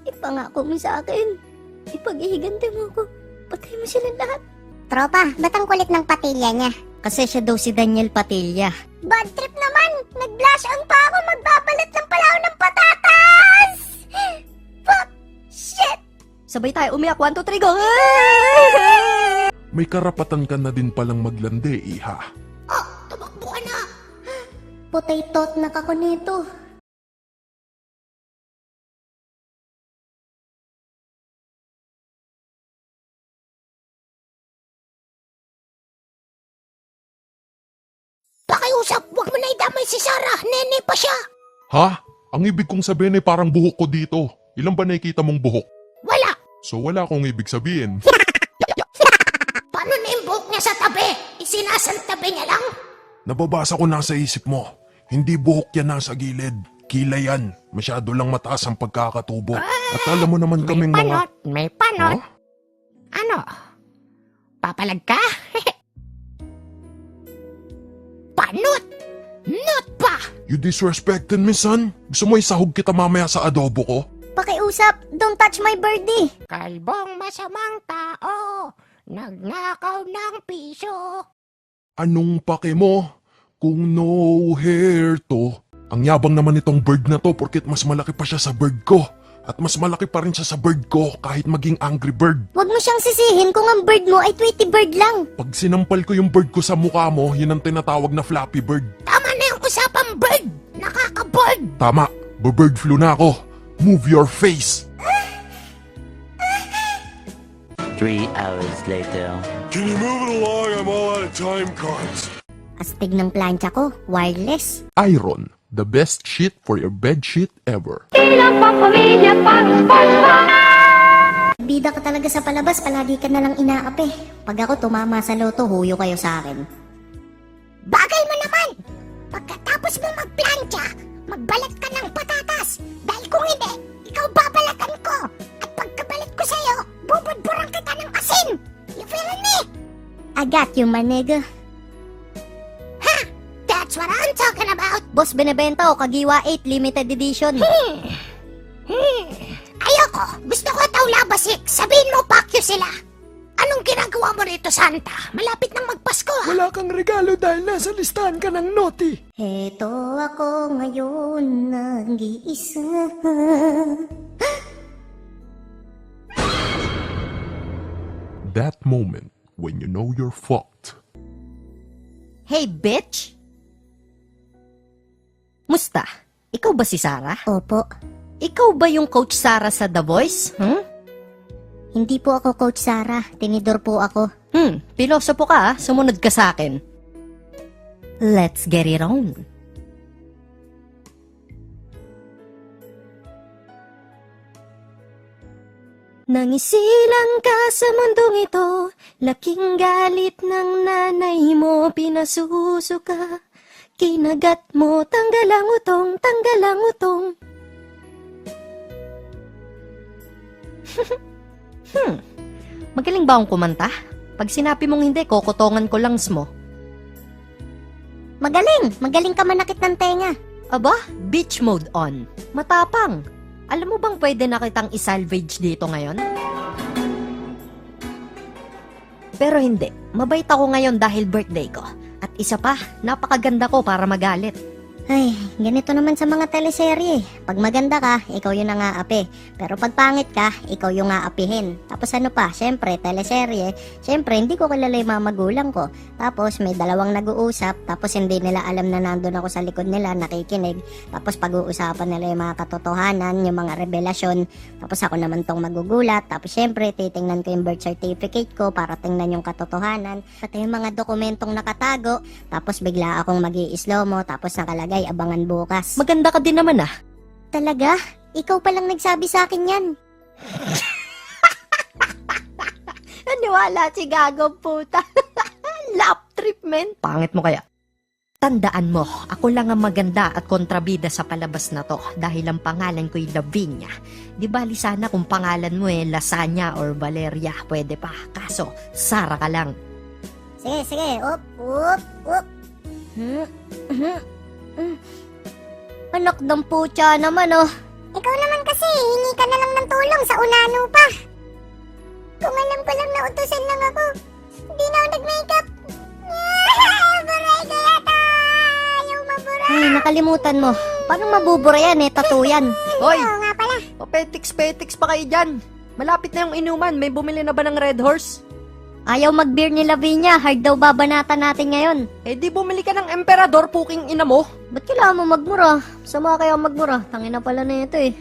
Ipangako mo sa akin. Ipag-ihigante mo ko. Patay mo silang lahat. Tropa, ba't ang kulit ng patilya niya? Kasi siya daw si Daniel Patilla. Bad trip naman! Nag-blush on pa ako! Magbabalat lang pala ako ng patatas! Fuck! Shit! Sabay tayo umiyak. 1, 2, 3, go! May karapatan ka na din palang maglandi, iha. Oh, tumakbo ka na! Potato na kako nito. Pakiusap, wag mo na idamay si Sarah! Nene pa siya! Ha? Ang ibig kong sabihin ay parang buhok ko dito. Ilan ba nakikita mong buhok? Wala! So wala akong ibig sabihin. Paano na yung buhok niya sa tabi? Isinasantabi niya lang? Nababasa ko nasa isip mo. Hindi buhok yan nasa gilid. Kilay yan. Masyado lang mataas ang pagkakatubo. At alam mo naman kaming mga... May panot! Huh? Ano? Papalag ka? Panot! Not pa! You disrespected me, son? Gusto mo isahog kita mamaya sa adobo ko? Pakiusap, don't touch my birdie. Kalbong masamang tao, nagnakaw ng piso. Anong pake mo kung no hair to? Ang yabang naman itong bird na to porket mas malaki pa siya sa bird ko. At mas malaki pa rin siya sa bird ko kahit maging angry bird. Huwag mo siyang sisihin kung ang bird mo ay Tweety bird lang. Pag sinampal ko yung bird ko sa mukha mo, yun ang tinatawag na Flappy Bird. Tama na yung usapang bird! Nakaka-bird! Tama, bird flu na ako. Move your face. 3 hours later. Can you move it along? I'm all out of time cards. Astig ng plancha ko, wireless. Iron, the best shit for your bed sheet ever. Bida ka talaga sa palabas, palagi ka nalang inaapi. Pag ako tumama sa loto, huyo kayo sa akin. Bagay mo naman! Pagkatapos mo magplantya, magbalat ka ng patatas. Dahil kung hindi, ikaw babalatan ko. At pagkabalat ko sa'yo, bubudburan kita ng asin. You feel me? I got you, my nigga. Ha? That's what I'm talking about. Boss, binibenta o Kagiwa 8 limited edition. Ayoko. Gusto ko taulabasik. Sabihin mo, pakyo sila. Anong ginagawa mo rito, Santa? Malapit nang magpasko, ha? Wala kang regalo dahil nasa listahan ka ng naughty. Heto ako ngayon, nag-iisa. That moment when you know you're fucked. Hey, bitch! Musta? Ikaw ba si Sarah? Opo. Ikaw ba yung Coach Sarah sa The Voice? Hindi po ako Coach Sarah. Tinidor po ako. Pilosopo ka, sumunod ka sa akin. Let's get it on. Nangisilang ka sa mundong ito, laking galit ng nanay mo, pinasuso ka. Kinagat mo, tanggalang utong, tanggalang utong. Magaling ba akong kumanta? Pag sinabi mong hindi, kokotongan ko langs mo. Magaling ka manakit ng tenga. Aba, beach mode on. Matapang. Alam mo bang pwede na kitang isalvage dito ngayon? Pero hindi. Mabait ako ngayon dahil birthday ko. At isa pa, napakaganda ko para magalit. Ay, ganito naman sa mga teleserye. Pag maganda ka, ikaw yung nangaapi. Pero pag pangit ka, ikaw yung aapihin. Tapos ano pa, syempre, teleserye. Syempre, hindi ko kilala yung mga magulang ko. Tapos may dalawang nag-uusap. Tapos hindi nila alam na nandun ako sa likod nila, nakikinig. Tapos pag-uusapan nila yung mga katotohanan, yung mga revelasyon. Tapos ako naman tong magugulat. Tapos syempre, titingnan ko yung birth certificate ko para tingnan yung katotohanan. Pati yung mga dokumentong nakatago. Tapos bigla akong mag-i-slow mo. Tapos nakalagay, abangan bukas. Maganda ka din naman ah. Talaga? Ikaw palang nagsabi sa akin yan. Naniwala si Gago puta. Lap trip, men. Pangit mo kaya. Tandaan mo, ako lang ang maganda at kontrabida sa palabas na to dahil ang pangalan ko'y Lavinia. Di bali sana kung pangalan mo Lasagna or Valeria, pwede pa. Kaso, Sara ka lang. Sige. Up. Anak ng putya naman oh. Ikaw naman kasi, hingi ka na lang ng tulong. nano pa. Kung alam ko lang na utusan lang ako, hindi na ako nag-makeup. Buray ko yata. Ayaw maburay. Ay, nakalimutan mo. Paano mabubura yan eh, tattoo yan. Hoy, Oo nga pala. papetiks-petiks pa kayo dyan. Malapit na yung inuman. May bumili na ba ng Red Horse? Ayaw mag-beer ni Lavinia, hard daw babanatan natin ngayon. Eh di bumili ka ng Emperador, puking ina mo. Ba't kailangan mo magmura? Sama kaya magmura, tangina pala na ito eh.